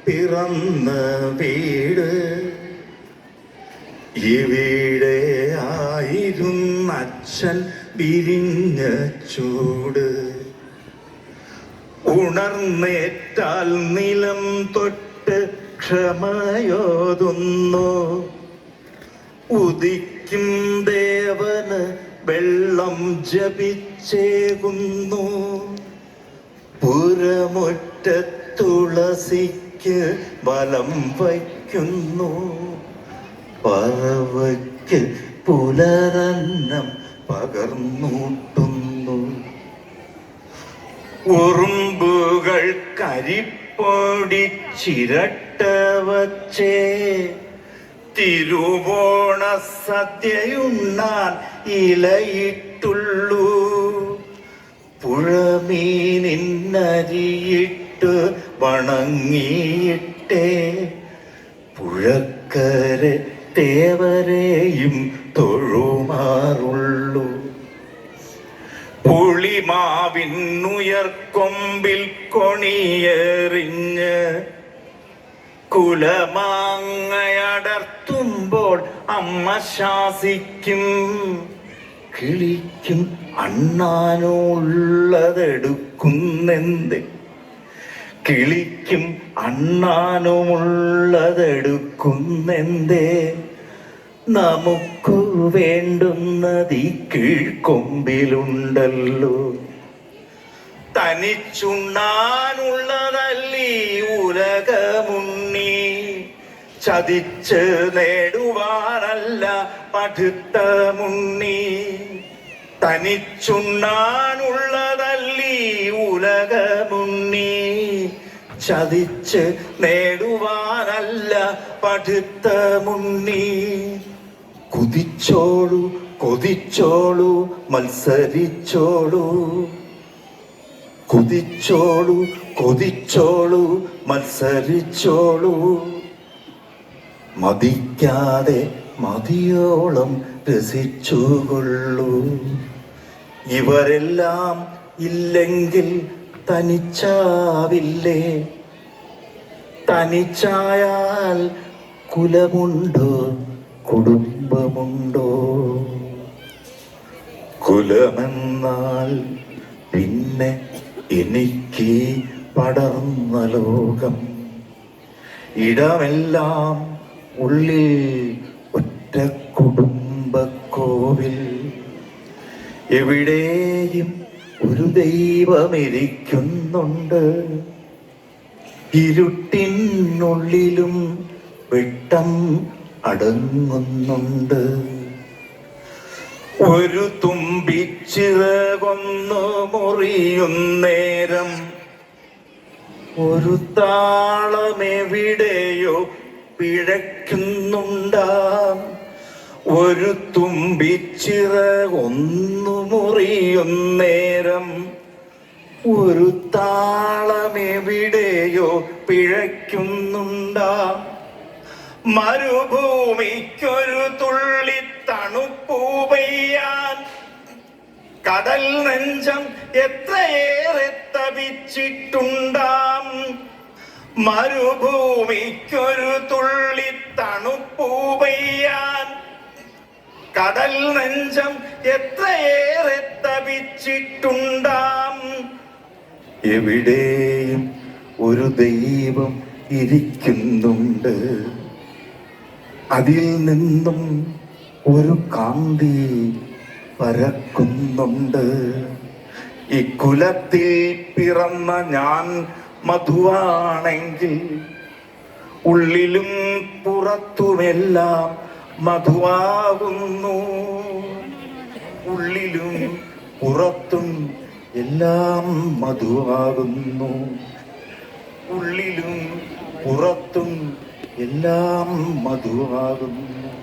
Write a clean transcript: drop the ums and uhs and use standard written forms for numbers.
പിറന്ന വീട്, ഇവിടെ ആയിരുന്ന അച്ഛൻ വിരിഞ്ഞ ചൂട്. ഉണർന്നേറ്റാൽ നിലം തൊട്ട് ക്ഷമയോതുന്നു, ഉദിക്കും ദേവന് വെള്ളം ജപിച്ചേകുന്നു. പുരമുറ്റത്തുളസിക്ക് വലം വയ്ക്കുന്നു, പറവയ്ക്ക് പുലരന്നം പകർന്നൂട്ടുന്നു. ഉറുമ്പുകൾ കരിപ്പൊടി ചിരട്ട വച്ചേ തിരുവോണ സദ്യയുണ്ണാൻ ഇലയിട്ടുള്ളൂ. പുഴമീനിന്നരിയിട്ട് വണങ്ങിയിട്ടേ പുഴക്കരെ തേവരെയും തൊഴുമാറുള്ളൂ. പുളിമാവിന്നുയർക്കൊമ്പിൽ കൊണിയെറിഞ്ഞ് കുലമാങ്ങയടർത്തുമ്പോൾ അമ്മ ശാസിക്കും, കിളിക്കും അണ്ണാനുമുള്ളതെടുക്കുന്നെന്തേ, കിളിക്കും അണ്ണാനുമുള്ളതെടുക്കുന്നെന്തേ, നമുക്ക് വേണ്ടുന്നത് ഈ കീഴ്ക്കൊമ്പിലുണ്ടല്ലോ. തനിച്ചുണ്ണാനുള്ളതല്ലീ ഉലകമുണ്ണി, ചതിച്ച് നേടുവാനല്ല പടുത്ത മുണ്ണി. തനിച്ചുണ്ണാനുള്ളതല്ലീ ഉലകമുണ്ണി, ചതിച്ച് നേടുവാനല്ല പടുത്ത മുണ്ണി. കുതിച്ചോളൂ കൊതിച്ചോളൂ മത്സരിച്ചോളൂ, കുതിച്ചോളൂ കൊതിച്ചോളൂ മത്സരിച്ചോളൂ. മതിക്കാതെ മതിയോളം രസിച്ചുകൊള്ളൂ. ഇവരെല്ലാം ഇല്ലെങ്കിൽ തനിച്ചാവില്ലേ, തനിച്ചായാൽ കുലമുണ്ടോ കുടുംബമുണ്ടോ. കുലമെന്നാൽ പിന്നെ എനിക്ക് പടർന്ന ലോകം, ഇടമെല്ലാം ഉള്ളിൽ ഒറ്റ കുടുംബക്കോവിൽ. എവിടെയും ഒരു ദൈവമിരിക്കുന്നുണ്ട്, ഇരുട്ടിനുള്ളിലും വെട്ടം അടങ്ങുന്നുണ്ട്. ഒരു തുമ്പിച്ചിറകൊന്നു മുറിയുന്നേരം ഒരു താളമെവിടെയോ പിഴയ്ക്കുന്നുണ്ടാം. ഒരു തുമ്പിച്ചിറകൊന്നു മുറിയുന്നേരം ഒരു താളമെവിടെയോ പിഴയ്ക്കുന്നുണ്ടാം. മരുഭൂമിക്കൊരു തുള്ളി തണുപ്പൂ പെയ്യാൻ കടൽ നെഞ്ചം എത്രയേറെ തപിച്ചിട്ടുണ്ടാം. മരുഭൂമിക്കൊരു തുള്ളി തണുപ്പൂ പെയ്യാൻ കടൽ നെഞ്ചം എത്രയേറെ തപിച്ചിട്ടുണ്ടാം. എവിടെയും ഒരു ദൈവം ഇരിക്കുന്നുണ്ട്, അതിൽ നിന്നും ഒരു കാന്തി പരക്കുന്നുണ്ട്. ഈ കുലത്തിൽ പിറന്ന ഞാൻ മധുവാണെങ്കിൽ ഉള്ളിലും പുറത്തുമെല്ലാം മധുവാകുന്നു. ഉള്ളിലും പുറത്തും എല്ലാം മധുവാകുന്നു. ഉള്ളിലും പുറത്തും എല്ലാം മധുവാകുന്നു.